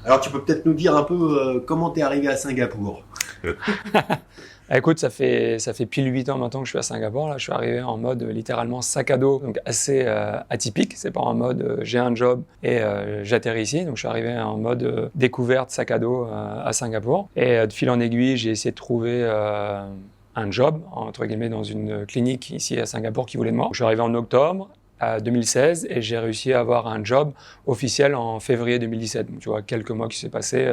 Alors tu peux peut-être nous dire un peu comment tu es arrivé à Singapour. Écoute, ça fait pile 8 ans maintenant que je suis à Singapour. Là, je suis arrivé en mode littéralement sac à dos, donc assez atypique. C'est pas en mode j'ai un job et j'atterris ici. Donc je suis arrivé en mode découverte sac à dos à Singapour. Et de fil en aiguille, j'ai essayé de trouver un job, entre guillemets, dans une clinique ici à Singapour qui voulait de moi. Je suis arrivé en octobre 2016 et j'ai réussi à avoir un job officiel en février 2017. Donc tu vois, quelques mois qui s'est passé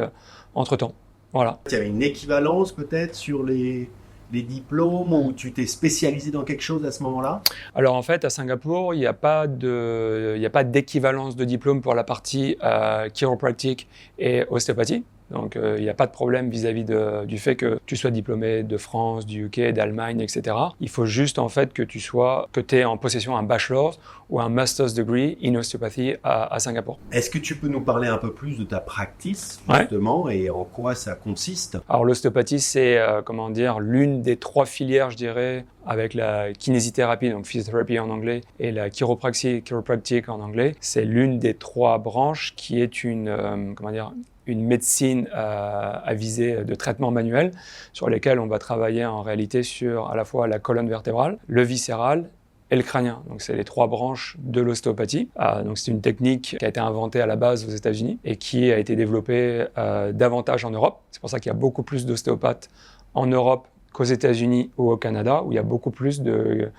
entre-temps. Voilà. Il y avait une équivalence peut-être sur les diplômes ou tu t'es spécialisé dans quelque chose à ce moment-là? Alors en fait, à Singapour, il n'y a pas d'équivalence de diplôme pour la partie chiropractique et ostéopathie. Donc il n'y a pas de problème vis-à-vis du fait que tu sois diplômé de France, du UK, d'Allemagne, etc. Il faut juste en fait que tu aies en possession un bachelor's ou un master's degree in ostéopathie à Singapour. Est-ce que tu peux nous parler un peu plus de ta practice justement et en quoi ça consiste? Alors l'ostéopathie, c'est l'une des 3 filières, je dirais, avec la kinésithérapie, donc physiothérapie en anglais, et la chiropractique en anglais. C'est l'une des 3 branches qui est une médecine à visée de traitement manuel sur lesquels on va travailler en réalité sur à la fois la colonne vertébrale, le viscéral et le crânien. Donc c'est les 3 branches de l'ostéopathie. Donc c'est une technique qui a été inventée à la base aux États-Unis et qui a été développée davantage en Europe. C'est pour ça qu'il y a beaucoup plus d'ostéopathes en Europe qu'aux États-Unis ou au Canada, où il y a beaucoup plus de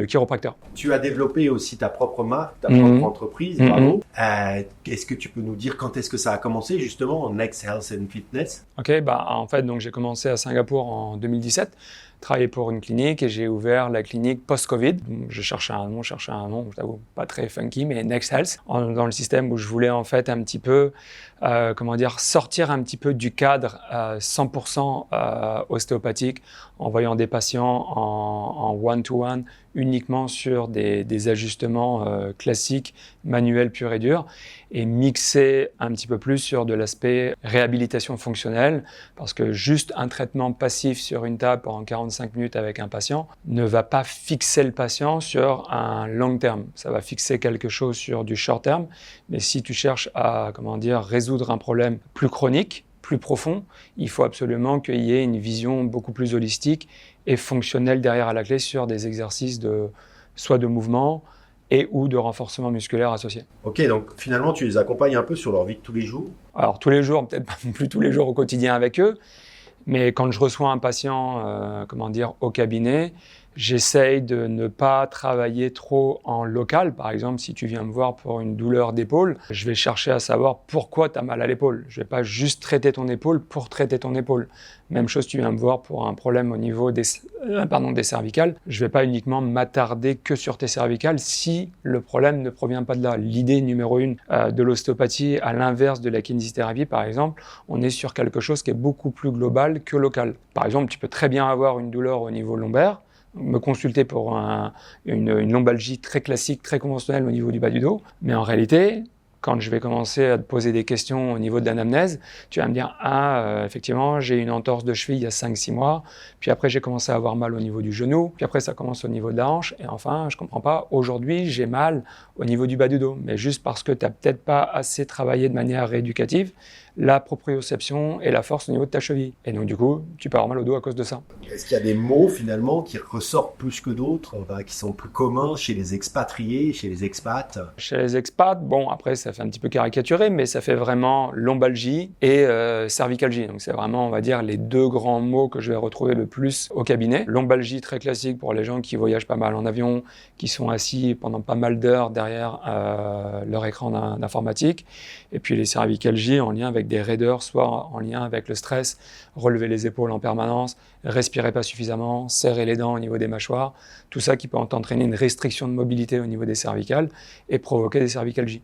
chiropracteurs. Tu as développé aussi ta propre marque, ta propre entreprise, bravo. Est-ce que tu peux nous dire quand est-ce que ça a commencé justement en Next Health and Fitness? Ok, en fait, donc j'ai commencé à Singapour en 2017, travaillé pour une clinique et j'ai ouvert la clinique post-Covid. Je cherchais un nom, je t'avoue, pas très funky, mais Next Health, dans le système où je voulais en fait un petit peu, sortir un petit peu du cadre 100% ostéopathique en voyant des patients en one-to-one uniquement sur des ajustements classiques, manuels purs et durs, et mixer un petit peu plus sur de l'aspect réhabilitation fonctionnelle, parce que juste un traitement passif sur une table pendant 45 minutes avec un patient ne va pas fixer le patient sur un long terme. Ça va fixer quelque chose sur du short terme, mais si tu cherches à résoudre un problème plus chronique, plus profond, il faut absolument qu'il y ait une vision beaucoup plus holistique et fonctionnelle derrière à la clé sur des exercices soit de mouvement et ou de renforcement musculaire associé. Ok, donc finalement tu les accompagnes un peu sur leur vie de tous les jours? Alors tous les jours, peut-être pas non plus tous les jours au quotidien avec eux, mais quand je reçois un patient au cabinet, j'essaye de ne pas travailler trop en local. Par exemple, si tu viens me voir pour une douleur d'épaule, je vais chercher à savoir pourquoi tu as mal à l'épaule. Je ne vais pas juste traiter ton épaule pour traiter ton épaule. Même chose, tu viens me voir pour un problème au niveau des cervicales. Je ne vais pas uniquement m'attarder que sur tes cervicales si le problème ne provient pas de là. L'idée numéro 1 de l'ostéopathie, à l'inverse de la kinésithérapie par exemple, on est sur quelque chose qui est beaucoup plus global que local. Par exemple, tu peux très bien avoir une douleur au niveau lombaire, me consulter pour une lombalgie très classique, très conventionnelle au niveau du bas du dos. Mais en réalité, quand je vais commencer à te poser des questions au niveau de l'anamnèse, tu vas me dire « effectivement, j'ai une entorse de cheville il y a 5-6 mois, puis après j'ai commencé à avoir mal au niveau du genou, puis après ça commence au niveau de la hanche, et enfin, je comprends pas, aujourd'hui j'ai mal au niveau du bas du dos. » Mais juste parce que tu n'as peut-être pas assez travaillé de manière rééducative la proprioception et la force au niveau de ta cheville. Et donc du coup, tu peux avoir mal au dos à cause de ça. Est-ce qu'il y a des mots finalement qui ressortent plus que d'autres, qui sont plus communs chez les expatriés, chez les expats? Chez les expats, bon après ça fait un petit peu caricaturé, mais ça fait vraiment lombalgie et cervicalgie. Donc c'est vraiment, on va dire, les 2 grands mots que je vais retrouver le plus au cabinet. Lombalgie très classique pour les gens qui voyagent pas mal en avion, qui sont assis pendant pas mal d'heures derrière leur écran d'informatique. Et puis les cervicalgies en lien avec des raideurs, soit en lien avec le stress, relever les épaules en permanence, respirer pas suffisamment, serrer les dents au niveau des mâchoires, tout ça qui peut entraîner une restriction de mobilité au niveau des cervicales et provoquer des cervicalgies.